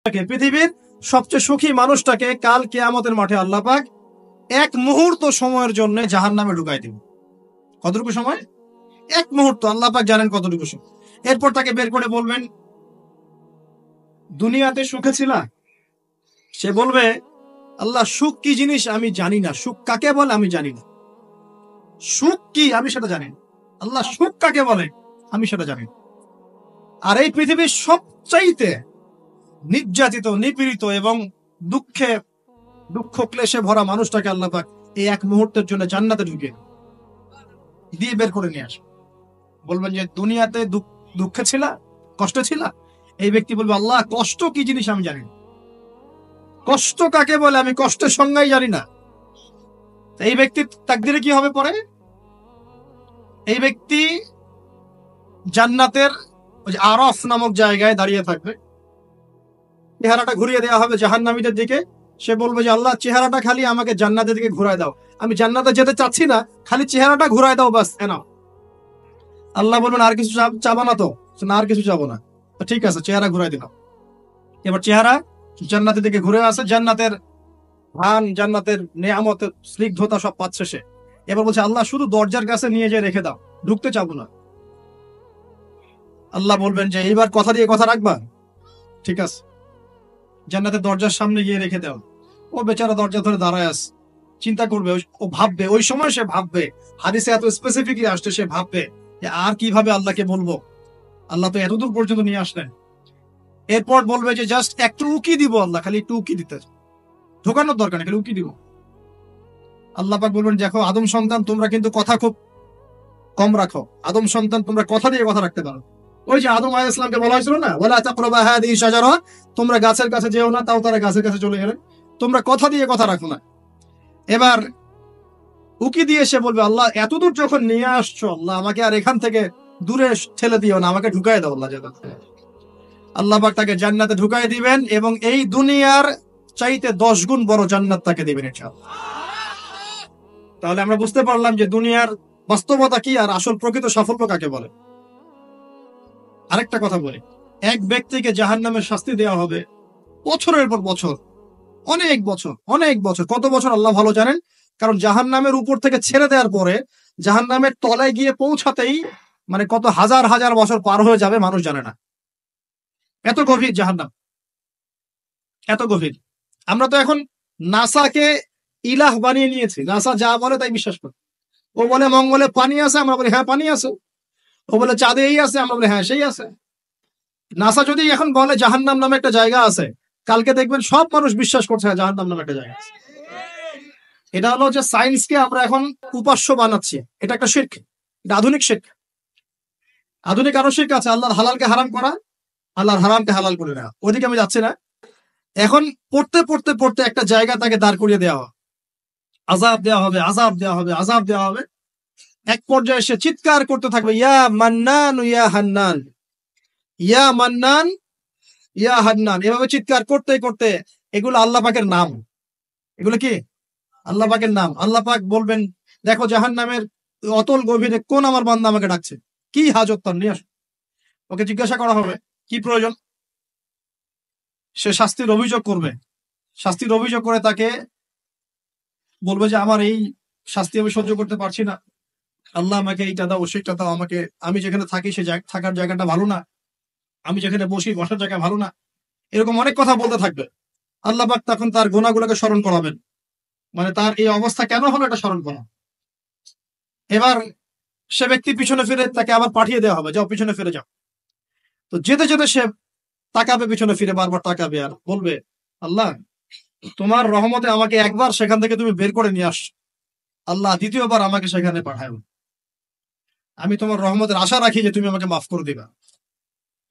পৃথিবীর সবচেয়ে সুখী মানুষটাকে কাল কিয়ামতের মাঠে আল্লাহ পাক এক মুহূর্ত সময়ের জন্য জাহান্নামে ঢুকাই দিবেন। কতটুকু সময়? এক মুহূর্ত। আল্লাহ পাক জানেন কতটুকু সময়। এরপর তাকে বের করে বলবেন, দুনিয়াতে সুখে ছিলা? সে বলবে, আল্লাহ সুখ কি জিনিস আমি জানি না, সুখ কাকে বলে আমি জানি না, সুখ কি আমি সেটা জানি না। আল্লাহ সুখ কাকে বলে আমি সেটা জানি না। আর এই পৃথিবীর সবচাইতে নির্যাতিত, নিপীড়িত এবং দুঃখ ক্লেশে ভরা মানুষটাকে আল্লাহ পাক এই এক মুহূর্তের জন্য জান্নাতে ঢুকে দিয়ে বের করে নিয়ে আসে। বলবেন যে দুনিয়াতে দুঃখে ছিলা, কষ্টে ছিলা? এই ব্যক্তি বলবে, আল্লাহ কষ্ট কি জিনিস আমি জানি না, কষ্ট কাকে বলে আমি কষ্টের সংজ্ঞাই জানি না। এই ব্যক্তির তাকদিরে কি হবে পরে? এই ব্যক্তি জান্নাতের ওই আরফ নামক জায়গায় দাঁড়িয়ে থাকবে, চেহারাটা ঘুরিয়ে দেওয়া হবে জাহান্নামীদের দিকে। সে বলবে যে আল্লাহ চেহারাটা খালি আমাকে জান্নাতের দিকে ঘুরায় দাও, আমি জান্নাতে যেতে চাচ্ছি না, খালি চেহারাটা ঘুরায় দাও বাস। এনাও। আল্লাহ বলবেন আর কিছু চাবো না? তো না, আর কিছু চাবো না। ঠিক আছে, চেহারা ঘুরাই দিলাম। এবার চেহারা জান্নাতের দিকে ঘুরে আসে, জান্নাতের ধান, জান্নাতের নেয়ামতের স্নিগ্ধতা সব পাচ্ছে সে। এবার বলছে আল্লাহ শুধু দরজার কাছে নিয়ে যেয়ে রেখে দাও, ঢুকতে চাবো না। আল্লাহ বলবেন যে এইবার কথা দিয়ে কথা রাখবা? ঠিক আছে, জান্নাতের দরজার সামনে গিয়ে রেখে দাও। ও বেচারা দরজা ধরে দাঁড়ায় আছে, চিন্তা করবে, ও ভাববে, ওই সময় সে ভাববে, হাদিসে এত স্পেসিফিকলি আসছে, সে ভাববে যে আর কিভাবে আল্লাহকে বলবো, আল্লাহ তো এতদূর পর্যন্ত নিয়ে আসলেন। এরপর বলবে যে জাস্ট একটু উকি দিব, আল্লাহ খালি একটু উকি দিতে, ঢোকানোর দরকার নেই, খালি উকি দিব। আল্লাহ পাক বলবেন, দেখো আদম সন্তান তোমরা কিন্তু কথা খুব কম রাখো, আদম সন্তান তোমরা কথা দিয়ে কথা রাখতে পারো। ওই যে আদম আলাইহিস সালামকে বলা হয়েছিল না, ওয়ালা তাকরাবা হাদিহি শাজারা, তোমরা গাছের কাছে যেও না, তাও তারা গাছের কাছে চলে গেলেন। তোমরা কথা দিয়ে কথা রাখো না। এবার উকি দিয়ে সে বলবে, আল্লাহ এতদূর যখন নিয়ে আসছো, আল্লাহ আমাকে আর এখান থেকে দূরে ঠেলে দিও না, আমাকে ঢুকাই দাও আল্লাহ। আল্লাহ পাক তাকে জান্নাতে ঢুকাই দিবেন এবং এই দুনিয়ার চাইতে 10 গুণ বড় জান্নাত তাকে দিবেন ইনশাআল্লাহ। তাহলে আমরা বুঝতে পারলাম যে দুনিয়ার বাস্তবতা কি আর আসল প্রকৃত সাফল্য কাকে বলে। আরেকটা কথা বলি, এক ব্যক্তিকে জাহান্নামের শাস্তি দেওয়া হবে বছরের পর বছর, অনেক বছর, অনেক বছর। কত বছর আল্লাহ ভালো জানেন, কারণ জাহান্নামের উপর থেকে ছেড়ে দেওয়ার পরে জাহান্নামের তলায় গিয়ে পৌঁছাতেই মানে কত হাজার হাজার বছর পার হয়ে যাবে মানুষ জানে না। এত গভীর জাহান্নাম, এত গভীর। আমরা তো এখন নাসাকে ইলাহ বানিয়ে নিয়েছি, নাসা যা বলে তাই বিশ্বাস করি। ও বলে মঙ্গলে পানি আছে, আমরা বলি হ্যাঁ পানি আছে। ও বলে চাঁদে এই আছে, আমরা বলি হ্যাঁ সেই আছে। নাসা যদি এখন বলে জাহান্নাম নামে একটা জায়গা আছে, কালকে দেখবেন সব মানুষ বিশ্বাস করছে জাহান্নাম নামে একটা জায়গা আছে। এটা হলো যে সায়েন্সকে আমরা এখন উপাস্য বানাচ্ছি, এটা একটা শিরক, এটা আধুনিক শিরক। আধুনিক আরো শিরক আছে, আল্লাহর হালালকে হারাম করা, আল্লাহর হারামকে হালাল করে নেওয়া। ওইদিকে আমি যাচ্ছি না। এখন পড়তে পড়তে পড়তে একটা জায়গা তাকে দাঁড় করিয়ে দেওয়া হবে, আযাব দেওয়া হবে, আযাব দেওয়া হবে, আযাব দেওয়া হবে। এক পর্যায়ে সে চিৎকার করতে থাকবে, ইয়া মান্নান ইয়া হান্নান, ইয়া মান্নান ইয়া হান্নান। এভাবে চিৎকার করতে করতে, এগুলো আল্লাহ পাকের নাম। এগুলো কি আল্লাহ পাকের নাম। আল্লাহ পাক বলবেন, দেখো জাহান্নামের অতল গভীরে কোন আমার বান্দা আমাকে ডাকছে, কি হাজত তার, নিয়ে আসো। ওকে জিজ্ঞাসা করা হবে কি প্রয়োজন। সে শাস্তির অভিযোগ করবে, শাস্তির অভিযোগ করে তাকে বলবে যে আমার এই শাস্তি আমি সহ্য করতে পারছি না, আল্লাহ আমাকে এইটা দাও, সেইটা দাও আমাকে, আমি যেখানে থাকি সে থাকার জায়গাটা ভালো না, আমি যেখানে বসি বসার জায়গা ভালো না। এরকম অনেক কথা বলতে থাকবে। আল্লাহ পাক তখন তার গুনাহগুলোকে স্মরণ করাবেন, মানে তার এই অবস্থা কেন হলো এটা স্মরণ করা। এবার সে ব্যক্তি পিছনে ফিরে, তাকে আবার পাঠিয়ে দেওয়া হবে, যাও পিছনে ফিরে যাও। তো যেতে যেতে সে তাকাবে পিছনে ফিরে, বারবার তাকাবে আর বলবে, আল্লাহ তোমার রহমতে আমাকে একবার সেখান থেকে তুমি বের করে নিয়ে আসছো, আল্লাহ দ্বিতীয়বার আমাকে সেখানে পাঠাও। আমি তোমার রহমতের আশা রাখি যে তুমি আমাকে মাফ করে দিবা।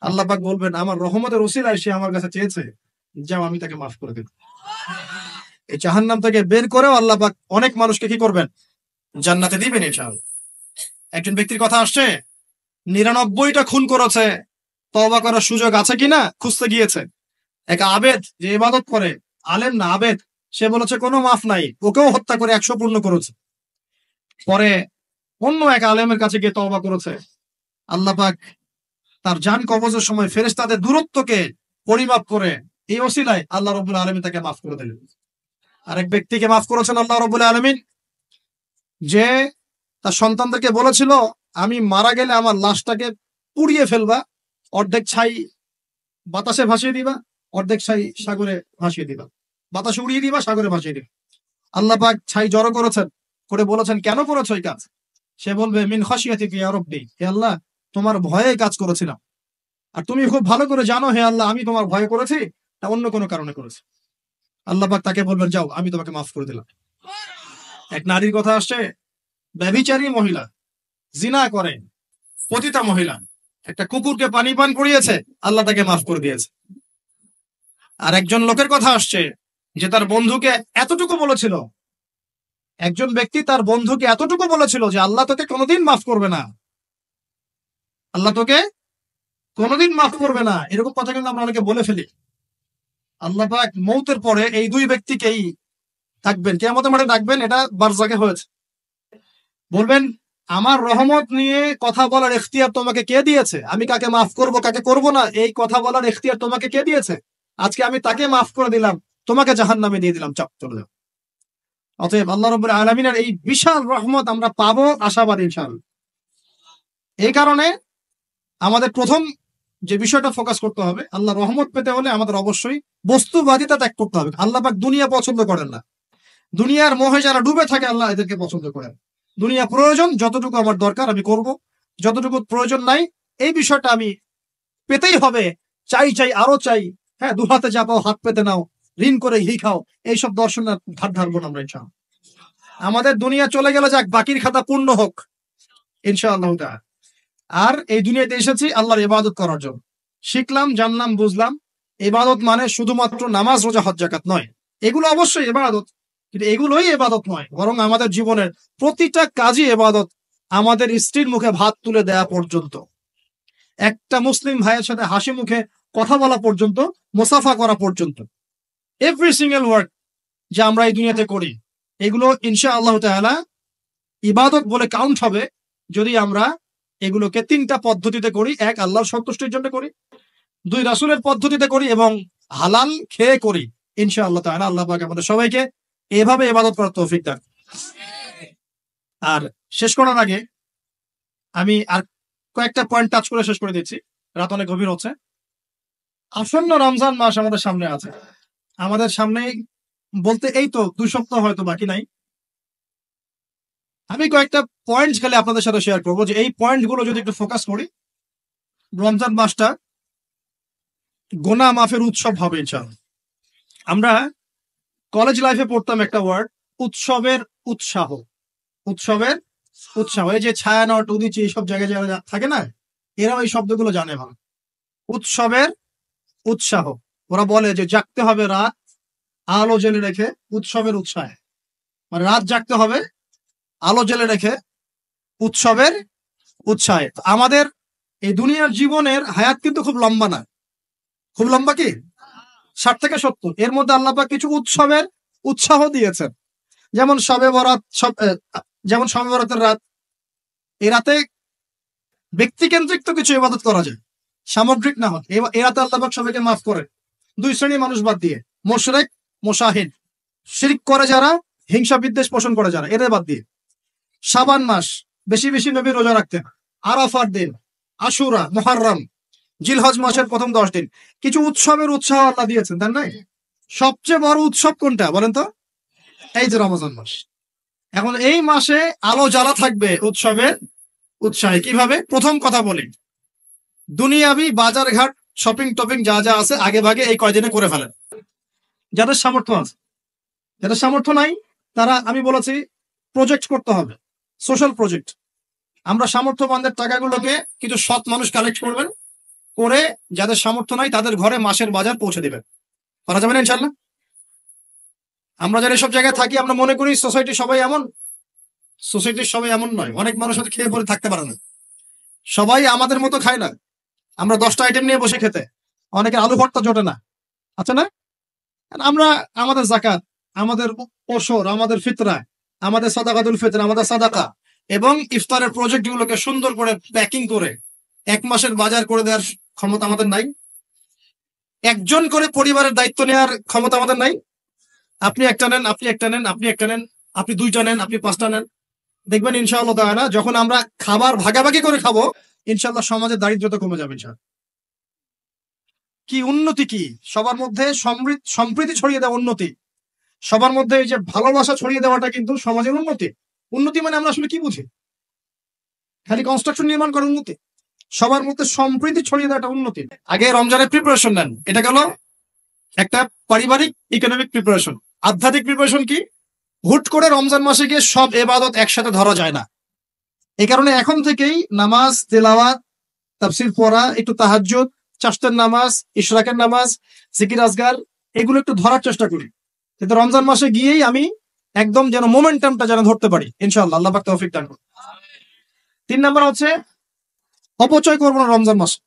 আল্লাহ পাক বলবেন, আমার রহমতের ওসিলায় সে আমার কাছে চেয়েছে, যাও আমি তাকে মাফ করে দেব। এই জাহান্নাম থেকে বের করেও আল্লাহ পাক অনেক মানুষকে কি করবেন, জান্নাতে দিবেন ইনশাআল্লাহ। একজন ব্যক্তির কথা আসছে, 99টা খুন করেছে, তওবা করার সুযোগ আছে কিনা খুঁজতে গিয়েছে। এক আবেদ যে ইবাদত করে, আলেম না আবেদ, সে বলেছে কোনো মাফ নাই, ওকেও হত্যা করে 100 পূর্ণ করেছে। পরে অন্য এক আলেমের কাছে গিয়ে তওবা করেছে। আল্লাহ পাক তার জান কবজের সময় ফেরেশতাদের দূরত্বকে পরিমাপ করে এই ওসিলায় আল্লাহ রাব্বুল আলামিন তাকে মাফ করে দিলেন। আরেক ব্যক্তিকে মাফ করেছেন আল্লাহ রাব্বুল আলামিন, যে তার সন্তানদেরকে বলেছিল আমি মারা গেলে আমার লাশটাকে পুড়িয়ে ফেলবা, অর্ধেক ছাই বাতাসে ভাসিয়ে দিবা, অর্ধেক ছাই সাগরে ভাসিয়ে দিবা, বাতাসে উড়িয়ে দিবা, সাগরে ভাসিয়ে দিবা। আল্লাহ পাক ছাই জড়ো করেছেন, করে বলেছেন কেন করেছো এই কাজ? সে বলবে মিন খাশিয়াতিকা ইয়া রাব্বি, হে আল্লাহ তোমার ভয়ে কাজ করেছিলাম, আর তুমি খুব ভালো করে জানো হে আল্লাহ আমি তোমার ভয় করেছি না অন্য কোনো কারণে করেছি। আল্লাহ পাক তাকে বলবেন যাও আমি তোমাকে মাফ করে দিলাম। এক নারীর কথা আসছে, ব্যভিচারী মহিলা, জিনা করে, পতিতা মহিলা, একটা কুকুরকে পানি পান করিয়েছে, আল্লাহ তাকে মাফ করে দিয়েছে। আর একজন লোকের কথা আসছে যে তার বন্ধুকে এতটুকু বলেছিল, একজন ব্যক্তি তার বন্ধুকে এতটুকু বলেছিল যে আল্লাহ তোকে কোনোদিন মাফ করবে না, আল্লাহ তোকে কোনোদিন মাফ করবে না। এরকম কথা কিন্তু আমরা অনেকে বলে ফেলি। আল্লাহ পাক মৌতের পরে এই দুই ব্যক্তিকেই ডাকবেন, কিয়ামতের মাঠে ডাকবেন, এটা বারজাকে হয়েছে। বলবেন আমার রহমত নিয়ে কথা বলার এখতিয়ার তোমাকে কে দিয়েছে? আমি কাকে মাফ করব কাকে করব না এই কথা বলার এখতিয়ার তোমাকে কে দিয়েছে? আজকে আমি তাকে মাফ করে দিলাম, তোমাকে জাহান্নামে দিয়ে দিলাম, চাপ চলে যাও। অতএব আল্লাহ রাব্বুল আলামিনের এই বিশাল রহমত আমরা পাবো, আশাবাদী ইনশাআল্লাহ। এই কারণে আমাদের প্রথম যে বিষয়টা ফোকাস করতে হবে, আল্লাহ রহমত পেতে হলে আমাদের অবশ্যই বস্তুবাদিতা ত্যাগ করতে হবে। আল্লাহ পাক দুনিয়া পছন্দ করেন না, দুনিয়ার মোহে যারা ডুবে থাকে আল্লাহ এদেরকে পছন্দ করেন। দুনিয়া প্রয়োজন, যতটুকু আমার দরকার আমি করব, যতটুকু প্রয়োজন নাই এই বিষয়টা আমি পেতেই হবে, চাই চাই আরো চাই, হ্যাঁ দু হাতে চাপাও হাত পেতে নাও, ঋণ করে ঘি খাও, এইসব দর্শনের ধার ধারবো না আমরা ইনশাআল্লাহ। আমাদের দুনিয়া চলে গেলে যাক, বাকির খাতা পূর্ণ হোক ইনশাআল্লাহ তাআলা। আর এই দুনিয়াতে এসেছি আল্লাহর ইবাদত করার জন্য, শিখলাম জানলাম বুঝলাম ইবাদত মানে শুধুমাত্র নামাজ রোজা হজ যাকাত নয়, এগুলো অবশ্যই ইবাদত, কিন্তু এগুলোই ইবাদত নয়, বরং আমাদের জীবনের প্রতিটা কাজই ইবাদত। আমাদের স্ত্রীর মুখে ভাত তুলে দেয়া পর্যন্ত, একটা মুসলিম ভাইয়ের সাথে হাসি মুখে কথা বলা পর্যন্ত, মুসাফা করা পর্যন্ত, এভরি সিঙ্গেল ওয়ার্ড যা আমরা এই দুনিয়াতে করি এগুলো ইনশাআল্লাহ তাআলা ইবাদত বলে কাউন্ট হবে যদি আমরা এগুলোকে তিনটা পদ্ধতিতে করি। এক, আল্লাহর সন্তুষ্টির জন্য করি, দুই, রাসূলের পদ্ধতিতে করি, এবং হালাল খেয়ে করি। ইনশাআল্লাহ তাআলা আল্লাহ পাক আমাদের সবাইকে এভাবে ইবাদত করার তৌফিক দান। আর শেষ করার আগে আমি আর কয়েকটা পয়েন্ট টাচ করে শেষ করে দিচ্ছি, রাত অনেক গভীর হচ্ছে। আসন্ন রমজান মাস আমাদের সামনে আছে, আমাদের সামনে বলতে এই তো 2 সপ্তাহ হয়তো বাকি নাই। আমি কয়েকটা পয়েন্ট খালি আপনাদের সাথে শেয়ার করবো, যে এই পয়েন্ট গুলো যদি একটু ফোকাস করি, রমজান মাসটা গোনা মাফের উৎসব হবে ইনশাআল্লাহ। আমরা কলেজ লাইফে পড়তাম একটা ওয়ার্ড, উৎসবের উৎসাহ। উৎসবের উৎসাহ, এই যে ছায়ানট উদিচি এইসব জায়গায় যারা থাকে না, এরাও এই শব্দগুলো জানে ভালো। উৎসবের উৎসাহ, ওরা বলে যে জাগতে হবে রাত আলো জেলে রেখে উৎসবের উৎসাহে, মানে রাত জাগতে হবে আলো জেলে রেখে উৎসবের উৎসাহে। আমাদের এই দুনিয়ার জীবনের হায়াত কিন্তু খুব লম্বা না, খুব লম্বা কি 60 থেকে 70, এর মধ্যে আল্লাহ পাক কিছু উৎসবের উৎসাহ দিয়েছেন। যেমন শবে বরাত, যেমন শবে বরাতের রাত, এই রাতে ব্যক্তিকেন্দ্রিক তো কিছু ইবাদত করা যায়, সামগ্রিক না হয়। এই রাতে আল্লাহ পাক সবাইকে মাফ করে, 2 শ্রেণীর মানুষ বাদ দিয়ে, মুশরিক মুশাহিদ, শিরক করে যারা, হিংসা বিদ্বেষ পোষণ করে যারা, এদের বাদ দিয়ে। শাবান মাস বেশি বেশি নবী রোজা রাখতেন, আরাফার দিন, আশুরা, মুহররম, জিলহজ মাসের প্রথম 10 দিন, কিছু উৎসবের উৎসাহ আল্লাহ দিয়েছেন, তাই না? সবচেয়ে বড় উৎসব কোনটা বলেন তো? এই যে রমজান মাস। এখন এই মাসে আলো জ্বালা থাকবে উৎসবের উৎসাহে। কিভাবে? প্রথম কথা বলি, দুনিয়াবি বাজার ঘাট শপিং টপিং যা যা আছে আগে ভাগে এই কয়দিনে করে ফেলেন, যাদের সামর্থ্য আছে। যাদের সামর্থ্য নাই তারা, আমি বলেছি প্রজেক্ট করতে হবে, সোশ্যাল প্রজেক্ট। আমরা সামর্থ্যবানদের টাকাগুলোকে কিছু সৎ মানুষ কালেক্ট করবেন, করে যাদের সামর্থ্য নাই তাদের ঘরে মাসের বাজার পৌঁছে দিবেন। করা যাবে না ইনশাল্লাহ? আমরা যারা এসব জায়গায় থাকি আমরা মনে করি সোসাইটি সবাই এমন, সোসাইটির সবাই এমন নয়। অনেক মানুষ হয়তো খেয়ে পরে থাকতে পারে না, সবাই আমাদের মতো খায় না। আমরা 10টা আইটেম নিয়ে বসে খেতে, অনেকে আলু ভর্তা জোটে না, আচ্ছা না? আমরা আমাদের যাকাত, আমাদের ওসর, আমাদের ফিতরা, আমাদের সাদাকাতুল ফিতর, আমাদের সাদাকা এবং ইফতারের প্রজেক্ট গুলোকে সুন্দর করে প্যাকিং করে 1 মাসের বাজার করে দেওয়ার ক্ষমতা আমাদের নাই। একজন করে পরিবারের দায়িত্ব নেওয়ার ক্ষমতা আমাদের নাই। আপনি একটা নেন, আপনি একটা নেন, আপনি একটা নেন, আপনি দুইটা নেন, আপনি পাঁচটা নেন। দেখবেন ইনশাআল্লাহ তাআলা যখন আমরা খাবার ভাগাভাগি করে খাবো, ইনশাআল্লাহ সমাজে দারিদ্রতা কমে যাবে ইনশাআল্লাহ। কি উন্নতি, কি সবার মধ্যে সম্প্রীতি ছড়িয়ে দেওয়া উন্নতি, সবার মধ্যে এই যে ভালোবাসা ছড়িয়ে দেওয়াটা কিন্তু সমাজের উন্নতি। উন্নতি মানে আমরা আসলে কি বুঝি? খালি কনস্ট্রাকশন নির্মাণ করার উন্নতি? সবার মধ্যে সম্প্রীতি ছড়িয়ে দেওয়াটা উন্নতি। আগে রমজানের প্রিপারেশন নেন, এটা গেল একটা পারিবারিক ইকোনমিক প্রিপারেশন। আধ্যাত্মিক প্রিপারেশন কি? হুট করে রমজান মাসে গিয়ে সব এবাদত একসাথে ধরা যায় না। এই কারণে এখন থেকেই নামাজ, তেলাওয়াত, তাফসীর পড়া, একটু তাহাজ্জুদ, চারটার নামাজ, ইশরাকের নামাজ, জিকির আজগার, এগুলো একটু ধরার চেষ্টা করি, কিন্তু রমজান মাসে গিয়েই আমি একদম যেন মোমেন্টামটা যেন ধরতে পারি ইনশাআল্লাহ। আল্লাহ পাক তৌফিক দান করুন। 3 নাম্বার হচ্ছে অপচয় করবো না রমজান মাসে।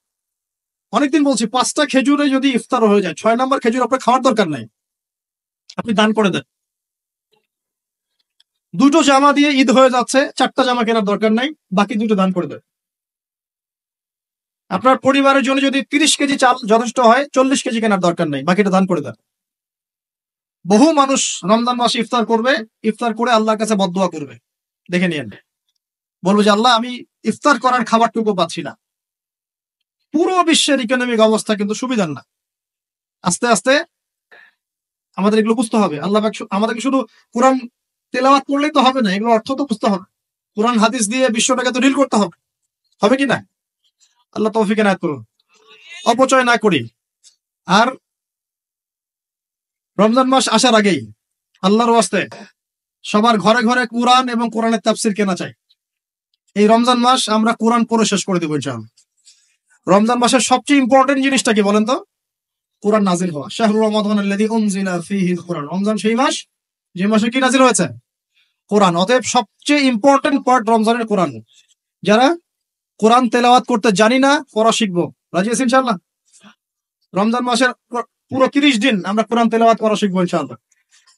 অনেকদিন বলছি 5টা খেজুরে যদি ইফতার হয়ে যায়, 6 নাম্বার খেজুর আপনার খাওয়ার দরকার নাই, আপনি দান করে দেন। 2টো জামা দিয়ে ঈদ হয়ে যাচ্ছে, 4টা জামা কেনার দরকার নাই, বাকি 2টো দান করে দেন। আপনার পরিবারের জন্য যদি 30 কেজি চাল যথেষ্ট হয়, 40 কেজি কেনার দরকার নাই, বাকিটা দান করে দেন। বহু মানুষ রমজান মাসে ইফতার করবে, ইফতার করে আল্লাহর কাছে বদদোয়া করবে, দেখে নিয়েন, বলবো যে আল্লাহ আমি ইফতার করার খাবারটুকু পাচ্ছি না। পুরো বিশ্বের ইকোনমিক অবস্থা কিন্তু সুবিধার না। আস্তে আস্তে আমাদের এগুলো বুঝতে হবে। আল্লাহ পাক আমাদেরকে শুধু কোরআন তেলাওয়াত করলেই তো হবে না, এগুলো অর্থ তো বুঝতে হবে। কোরআন হাদিস দিয়ে বিশ্বটাকে তো ডিল করতে হবে, হবে কি না? আল্লাহ তৌফিক এনায়েত করুন। অপচয় না করি। আর রমজান মাস আসার আগেই আল্লাহর ওয়াস্তে সবার ঘরে ঘরে কোরআন এবং কোরআনের তাফসীর কেনা চাই। এই রমজান মাস আমরা কোরআন পড়ে শেষ করে দেবো ইনশাআল্লাহ। রমজান মাসের সবচেয়ে ইম্পর্টেন্ট জিনিসটা কি বলেন তো? কোরআন নাজিল হওয়া। শাহরু রমাদান আল্লাযী উনজিলা ফীহিল কুরআন। রমজান সেই মাস যে মাসে কি নাজিল হয়েছে? কোরআন। অতএব সবচেয়ে ইম্পর্টেন্ট পার্ট রমজানের কোরআন। যারা কোরআন তেলাওয়াত করতে জানি না, পড়া শিখবো, রাজি আছি ইনশাআল্লাহ? রমজান মাসের পুরো 30 দিন আমরা কোরআন তেলাওয়াত করা শিখবো ইনশাআল্লাহ।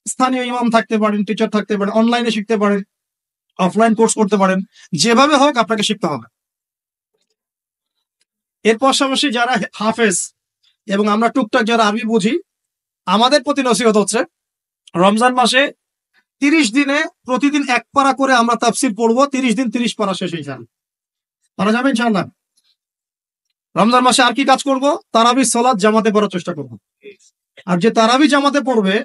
স্থানীয় ইমাম থাকতে পারেন, টিচার থাকতে পারেন, অনলাইনে শিখতে পারেন, অফলাইন কোর্স করতে পারেন, যেভাবে হোক আপনাকে শিখতে হবে। এর পাশাপাশি যারা হাফেজ এবং আমরা টুকটাক যারা আরবি বুঝি, আমাদের প্রতি নসিহত হচ্ছে রমজান মাসে 30 দিনে প্রতিদিন 1 পারা করে আমরা তাফসীর পড়বো। 30 দিন 30 পারা শেষ ইনশাআল্লাহ। পারা যাবে ইনশাআল্লাহ। রমজান মাসে আর কি কাজ করব? তারাবি সালাত জামাতে পড়ার চেষ্টা করব। আর যে তারাবি জামাতে পড়বে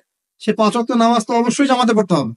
সে 5 ওয়াক্ত নামাজ তো অবশ্যই জামাতে পড়তে হবে।